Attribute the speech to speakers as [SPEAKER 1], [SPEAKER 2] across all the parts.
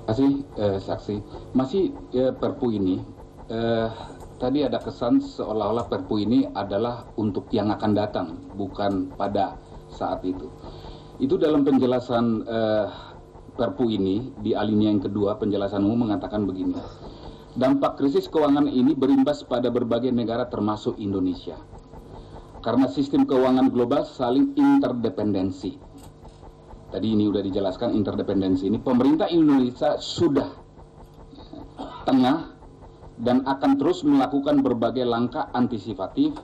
[SPEAKER 1] kasih saksi. Masih Perpu ini, tadi ada kesan seolah-olah Perpu ini adalah untuk yang akan datang, bukan pada saat itu. Itu dalam penjelasan Perpu ini, di alinea yang kedua, penjelasan umum mengatakan begini. Dampak krisis keuangan ini berimbas pada berbagai negara termasuk Indonesia. Karena sistem keuangan global saling interdependensi. Tadi ini sudah dijelaskan interdependensi ini. Pemerintah Indonesia sudah tengah dan akan terus melakukan berbagai langkah antisipatif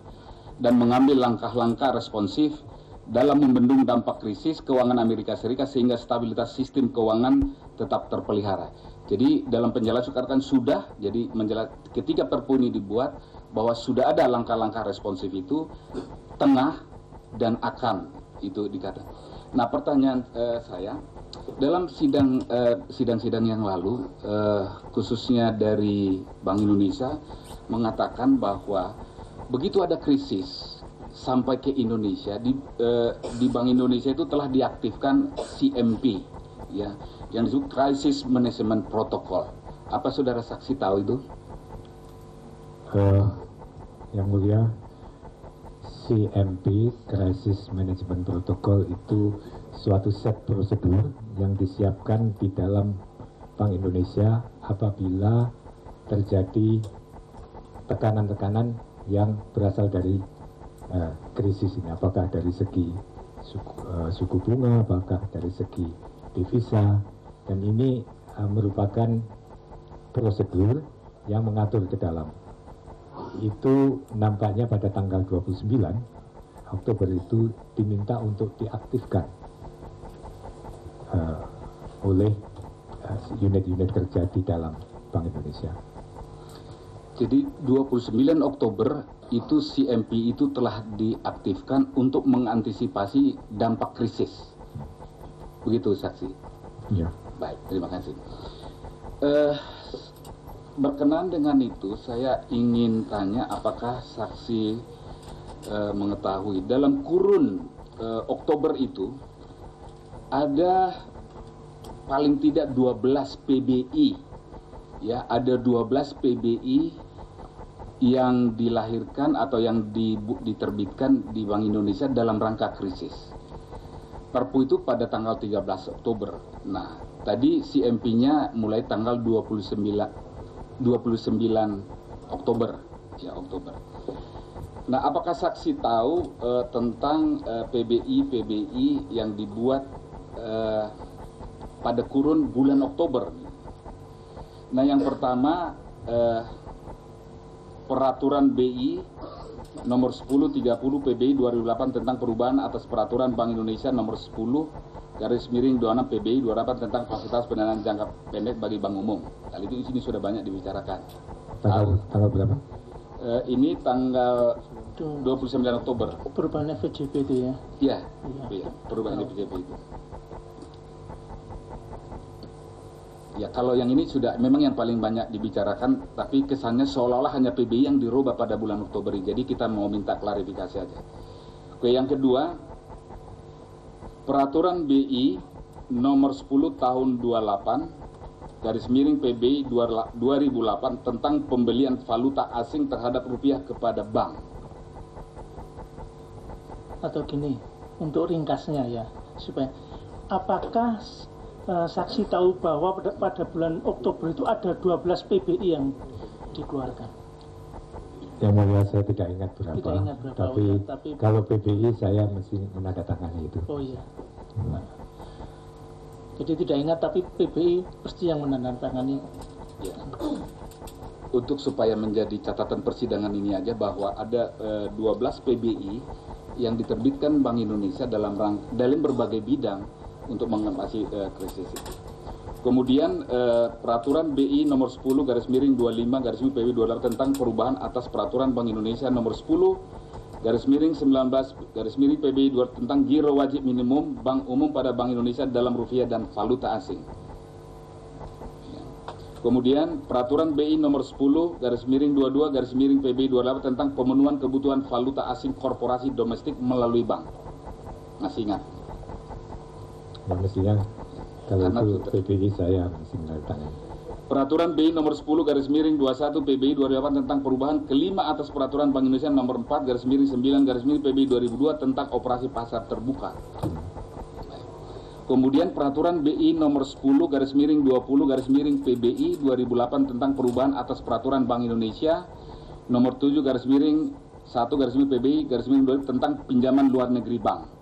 [SPEAKER 1] dan mengambil langkah-langkah responsif dalam membendung dampak krisis keuangan Amerika Serikat sehingga stabilitas sistem keuangan tetap terpelihara. Jadi dalam penjelasan kan sudah, jadi ketika Perpu ini dibuat bahwa sudah ada langkah-langkah responsif itu, tengah dan akan itu dikatakan. Nah pertanyaan saya, dalam sidang-sidang yang lalu, khususnya dari Bank Indonesia mengatakan bahwa begitu ada krisis sampai ke Indonesia, di Bank Indonesia itu telah diaktifkan CMP, ya, yang disebut Crisis Management Protocol. Apa saudara saksi tahu itu?
[SPEAKER 2] Yang mulia, CMP Crisis Management Protocol itu suatu set prosedur yang disiapkan di dalam Bank Indonesia apabila terjadi tekanan-tekanan yang berasal dari krisis ini, apakah dari segi suku bunga, apakah dari segi devisa, dan ini merupakan prosedur yang mengatur ke dalam. Itu nampaknya pada tanggal 29 Oktober itu diminta untuk diaktifkan oleh unit-unit kerja di dalam Bank Indonesia.
[SPEAKER 1] Jadi 29 Oktober itu CMP itu telah diaktifkan untuk mengantisipasi dampak krisis. Begitu saksi?
[SPEAKER 2] Ya.
[SPEAKER 1] Baik, terima kasih. Berkenaan dengan itu, saya ingin tanya apakah saksi mengetahui dalam kurun Oktober itu ada paling tidak 12 PBI, ya, ada 12 PBI yang dilahirkan atau yang diterbitkan di Bank Indonesia dalam rangka krisis. Perpu itu pada tanggal 13 Oktober. Nah, tadi CMP-nya mulai tanggal 29 Oktober, ya, Oktober. Nah, apakah saksi tahu tentang PBI yang dibuat pada kurun bulan Oktober? Nah, yang pertama Peraturan BI nomor 1030 PBI 2008 tentang perubahan atas Peraturan Bank Indonesia nomor 10/26 PBI 28 tentang fasilitas pendanaan jangka pendek bagi bank umum. Kali itu di sini sudah banyak dibicarakan.
[SPEAKER 2] Tanggal berapa?
[SPEAKER 1] Ini tanggal 29 Oktober.
[SPEAKER 3] Perubahan FJP itu ya?
[SPEAKER 1] Iya, ya, perubahan FJP itu. Ya, kalau yang ini sudah memang yang paling banyak dibicarakan, tapi kesannya seolah-olah hanya PBI yang dirubah pada bulan Oktober ini. Jadi kita mau minta klarifikasi aja. Oke, yang kedua, Peraturan BI nomor 10 tahun 28 /PBI 2008 tentang pembelian valuta asing terhadap rupiah kepada bank.
[SPEAKER 3] Atau gini, untuk ringkasnya ya, supaya apakah saksi tahu bahwa pada bulan Oktober itu ada 12 PBI yang dikeluarkan?
[SPEAKER 2] Yang mulia saya tidak ingat berapa, tapi kalau PBI saya mesti menandatangani itu.
[SPEAKER 3] Oh iya. Jadi tidak ingat, tapi PBI pasti yang menandatangani.
[SPEAKER 1] Ya. Untuk supaya menjadi catatan persidangan ini aja bahwa ada 12 PBI yang diterbitkan Bank Indonesia dalam berbagai bidang untuk mengatasi krisis itu. Kemudian Peraturan BI nomor 10/25 PBI 28 tentang perubahan atas Peraturan Bank Indonesia nomor 10/19 PBI 2 tentang giro wajib minimum bank umum pada Bank Indonesia dalam rupiah dan valuta asing. Kemudian Peraturan BI nomor 10/22 PBI 28 tentang pemenuhan kebutuhan valuta asing korporasi domestik melalui bank. Masih ingat?
[SPEAKER 2] Mestinya Kalau
[SPEAKER 1] Karena
[SPEAKER 2] itu PBI saya masih menandatangani.
[SPEAKER 1] Peraturan BI nomor 10 garis miring 21 PBI 2008 tentang perubahan kelima atas Peraturan Bank Indonesia nomor 4 garis miring 9 garis miring PBI 2002 tentang operasi pasar terbuka. Kemudian Peraturan BI nomor 10 garis miring 20 garis miring PBI 2008 tentang perubahan atas Peraturan Bank Indonesia nomor 7 garis miring 1 garis miring PBI garis miring 20 tentang pinjaman luar negeri bank.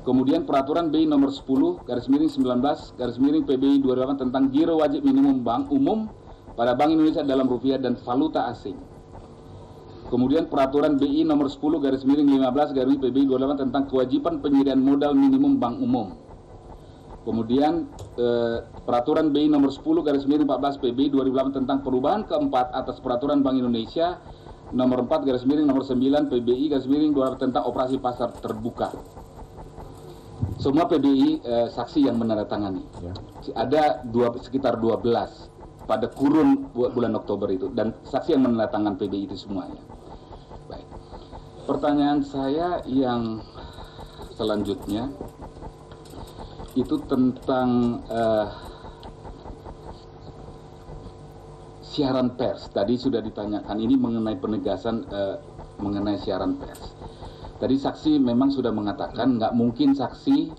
[SPEAKER 1] Kemudian Peraturan BI nomor 10 garis miring 19 garis miring PBI 2008 tentang giro wajib minimum bank umum pada Bank Indonesia dalam rupiah dan valuta asing. Kemudian Peraturan BI nomor 10 garis miring 15 garis miring PBI 2008 tentang kewajiban penyediaan modal minimum bank umum. Kemudian Peraturan BI nomor 10 garis miring 14 PBI 2008 tentang perubahan keempat atas Peraturan Bank Indonesia nomor 4 garis miring nomor 9 PBI garis miring 2008 tentang operasi pasar terbuka. Semua PBI saksi yang menandatangani. Ya. Ada sekitar 12 pada kurun bulan Oktober itu, dan saksi yang menandatangani PBI itu semuanya. Baik. Pertanyaan saya yang selanjutnya itu tentang siaran pers. Tadi sudah ditanyakan ini mengenai penegasan mengenai siaran pers. Tadi saksi memang sudah mengatakan nggak mungkin saksi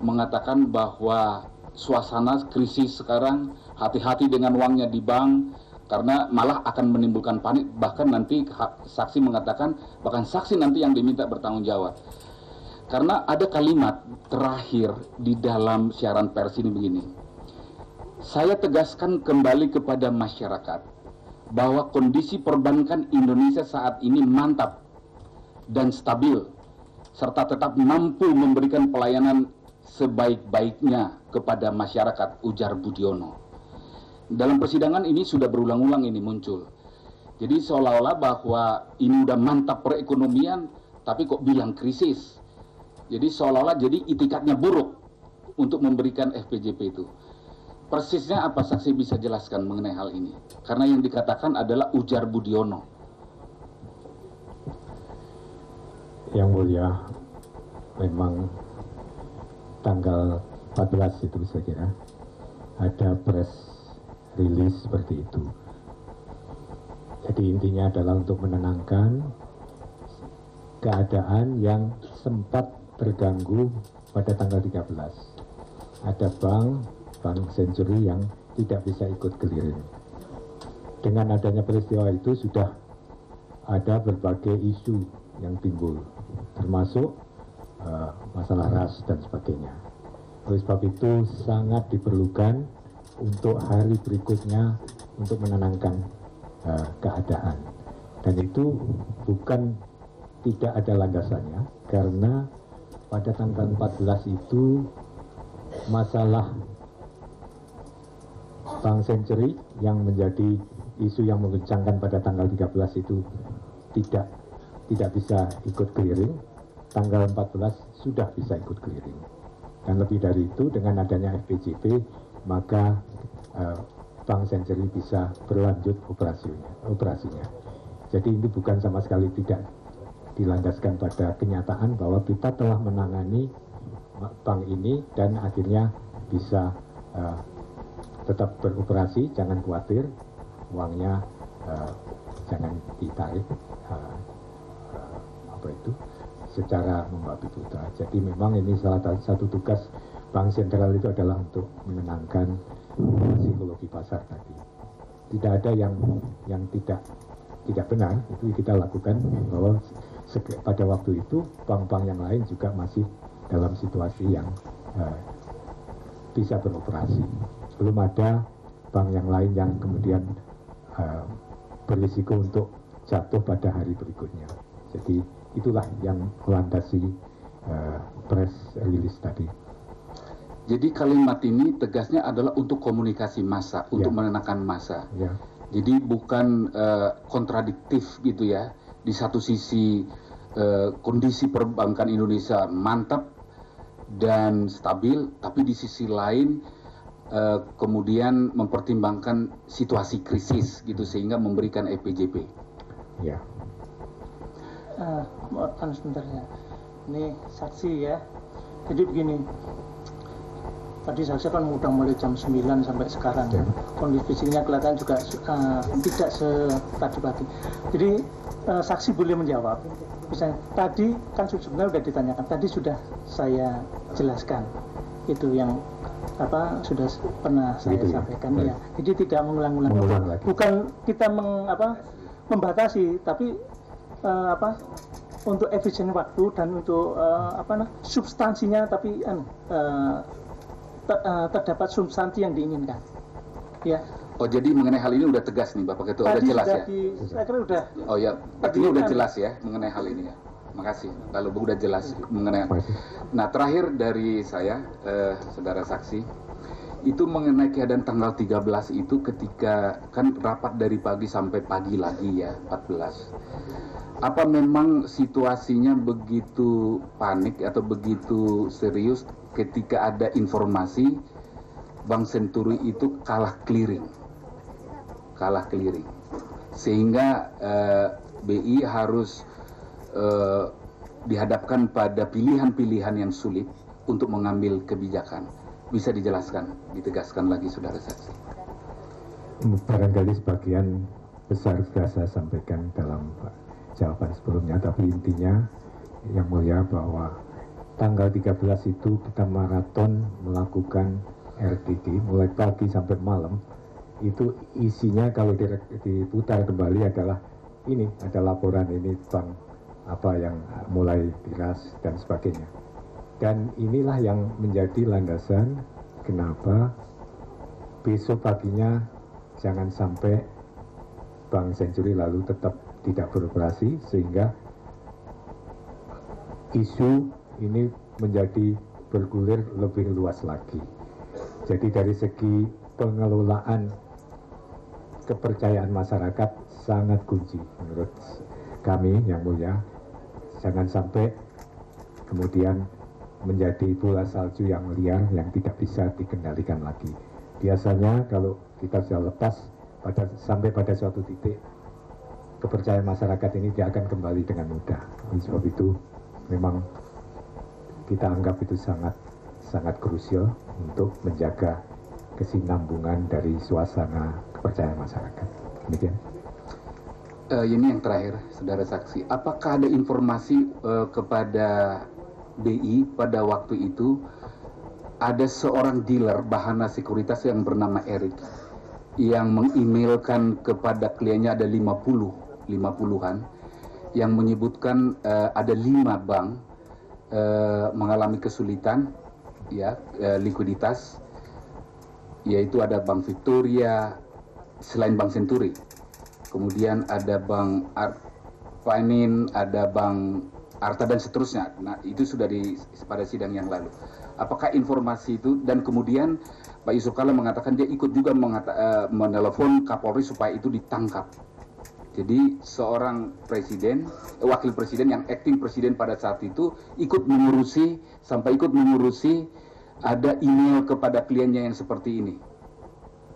[SPEAKER 1] mengatakan bahwa suasana krisis sekarang, hati-hati dengan uangnya di bank karena malah akan menimbulkan panik. Bahkan nanti saksi mengatakan bahkan saksi nanti yang diminta bertanggung jawab. Karena ada kalimat terakhir di dalam siaran pers ini begini. Saya tegaskan kembali kepada masyarakat bahwa kondisi perbankan Indonesia saat ini mantap dan stabil, serta tetap mampu memberikan pelayanan sebaik-baiknya kepada masyarakat, ujar Budiono. Dalam persidangan ini sudah berulang-ulang ini muncul. Jadi seolah-olah bahwa ini udah mantap perekonomian, tapi kok bilang krisis. Jadi seolah-olah jadi itikadnya buruk untuk memberikan FPJP itu. Persisnya apa saksi bisa jelaskan mengenai hal ini? Karena yang dikatakan adalah ujar Budiono.
[SPEAKER 2] Yang mulia, memang tanggal 14 itu saya kira ada press release seperti itu. Jadi intinya adalah untuk menenangkan keadaan yang sempat terganggu pada tanggal 13. Ada Bank Century yang tidak bisa ikut clearing. Dengan adanya peristiwa itu sudah ada berbagai isu yang timbul, termasuk masalah ras dan sebagainya. Oleh sebab itu sangat diperlukan untuk hari berikutnya untuk menenangkan keadaan. Dan itu bukan tidak ada landasannya, karena pada tanggal 14 itu masalah Bank Century yang menjadi isu yang mengguncangkan pada tanggal 13 itu tidak bisa ikut clearing. Tanggal 14 sudah bisa ikut clearing. Dan lebih dari itu, dengan adanya FPJP, maka Bank Century bisa berlanjut operasinya. Jadi ini bukan sama sekali tidak dilandaskan pada kenyataan bahwa kita telah menangani bank ini dan akhirnya bisa tetap beroperasi. Jangan khawatir, uangnya jangan ditarik secara membabi buta. Jadi memang ini salah satu tugas Bank Sentral itu adalah untuk menenangkan psikologi pasar tadi. Tidak ada yang tidak benar, itu kita lakukan, bahwa pada waktu itu bank-bank yang lain juga masih dalam situasi yang bisa beroperasi. Belum ada bank yang lain yang kemudian berisiko untuk jatuh pada hari berikutnya. Jadi itulah yang melandasi press release tadi.
[SPEAKER 1] Jadi kalimat ini tegasnya adalah untuk komunikasi massa, untuk menenangkan massa.
[SPEAKER 2] Ya.
[SPEAKER 1] Jadi bukan kontradiktif gitu ya. Di satu sisi kondisi perbankan Indonesia mantap dan stabil, tapi di sisi lain kemudian mempertimbangkan situasi krisis gitu sehingga memberikan FPJP.
[SPEAKER 2] Ya.
[SPEAKER 3] Sebentar ya. Ini saksi ya. Jadi begini. tadi saksi kan udah mulai jam 9 sampai sekarang. Kondisi fisiknya kelihatan juga tidak setadi pagi. Jadi saksi boleh menjawab. Misalnya tadi kan sebenarnya sudah ditanyakan, tadi sudah saya jelaskan itu yang sudah pernah saya sampaikan ya. Jadi tidak mengulang-ulang. Bukan kita membatasi, tapi untuk efisien waktu dan untuk substansinya, tapi terdapat substansi yang diinginkan. Ya.
[SPEAKER 1] Oh, jadi mengenai hal ini udah tegas nih Bapak Ketua, udah jelas ya?
[SPEAKER 3] Saya kira udah.
[SPEAKER 1] Oh ya, artinya udah jelas ya mengenai hal ini ya. Makasih, lalu udah jelas mengenai. Nah, terakhir dari saya, saudara saksi, itu mengenai keadaan tanggal 13 itu ketika kan rapat dari pagi sampai pagi lagi ya, 14. Apa memang situasinya begitu panik atau begitu serius ketika ada informasi Bank Senturi itu kalah clearing, sehingga BI harus dihadapkan pada pilihan-pilihan yang sulit untuk mengambil kebijakan. Bisa dijelaskan, ditegaskan lagi saudara saksi.
[SPEAKER 2] Barangkali sebagian besar sudah saya sampaikan dalam jawaban sebelumnya, tapi intinya yang mulia bahwa tanggal 13 itu kita maraton melakukan RTD mulai pagi sampai malam. Itu isinya kalau diputar kembali adalah ini, ada laporan ini tentang apa yang mulai diras dan sebagainya. Dan inilah yang menjadi landasan kenapa besok paginya jangan sampai Bank Senturi lalu tetap tidak beroperasi, sehingga isu ini menjadi bergulir lebih luas lagi. Jadi dari segi pengelolaan kepercayaan masyarakat sangat kunci menurut kami yang mulia. Jangan sampai kemudian menjadi bola salju yang liar yang tidak bisa dikendalikan lagi. Biasanya kalau kita sudah lepas sampai pada suatu titik, kepercayaan masyarakat ini tidak akan kembali dengan mudah. Oleh sebab itu memang kita anggap itu sangat krusial untuk menjaga kesinambungan dari suasana kepercayaan masyarakat. Demikian.
[SPEAKER 1] Ini yang terakhir, saudara saksi. Apakah ada informasi kepada BI pada waktu itu ada seorang dealer bahana sekuritas yang bernama Erik yang mengemailkan kepada kliennya ada 50-an yang menyebutkan ada 5 bank mengalami kesulitan ya likuiditas, yaitu ada Bank Victoria selain Bank Senturi. Kemudian ada Bank Arpanin, ada Bank Arta dan seterusnya. Nah, itu sudah pada sidang yang lalu. Apakah informasi itu, dan kemudian Pak Yusuf Kalla mengatakan dia ikut juga menelepon Kapolri supaya itu ditangkap. Jadi seorang presiden, wakil presiden yang acting presiden pada saat itu ikut mengurusi ada email kepada kliennya yang seperti ini.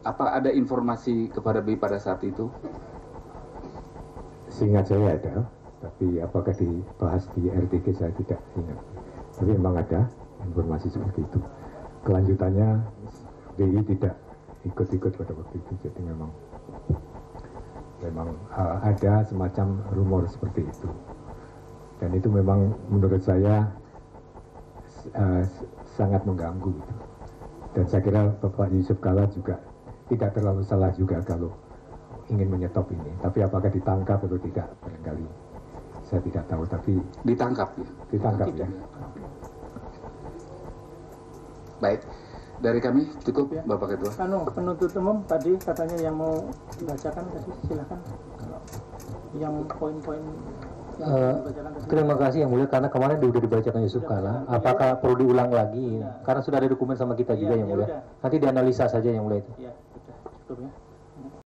[SPEAKER 1] Apa ada informasi kepada BI pada saat itu?
[SPEAKER 2] Seingat saya ada, tapi apakah dibahas di RTG saya tidak ingat. Tapi memang ada informasi seperti itu. Kelanjutannya BI tidak ikut-ikut pada waktu itu, jadi memang ada semacam rumor seperti itu. Dan itu memang menurut saya sangat mengganggu. Dan saya kira Bapak Yusuf Kalla juga tidak terlalu salah juga kalau ingin menyetop ini. Tapi apakah ditangkap atau tidak, barangkali saya tidak tahu. Tapi
[SPEAKER 1] ditangkap ya. Baik, dari kami cukup ya, Bapak Ketua.
[SPEAKER 3] Penuntut umum tadi katanya yang mau dibacakan tadi, silakan. Yang poin-poin
[SPEAKER 4] terima kasih yang mulia, karena kemarin sudah dibacakan Yusuf Kalla. Apakah perlu diulang lagi? Karena sudah ada dokumen sama kita juga yang mulia. Nanti dianalisa saja yang mulia itu.
[SPEAKER 3] Ya, sudah cukup ya.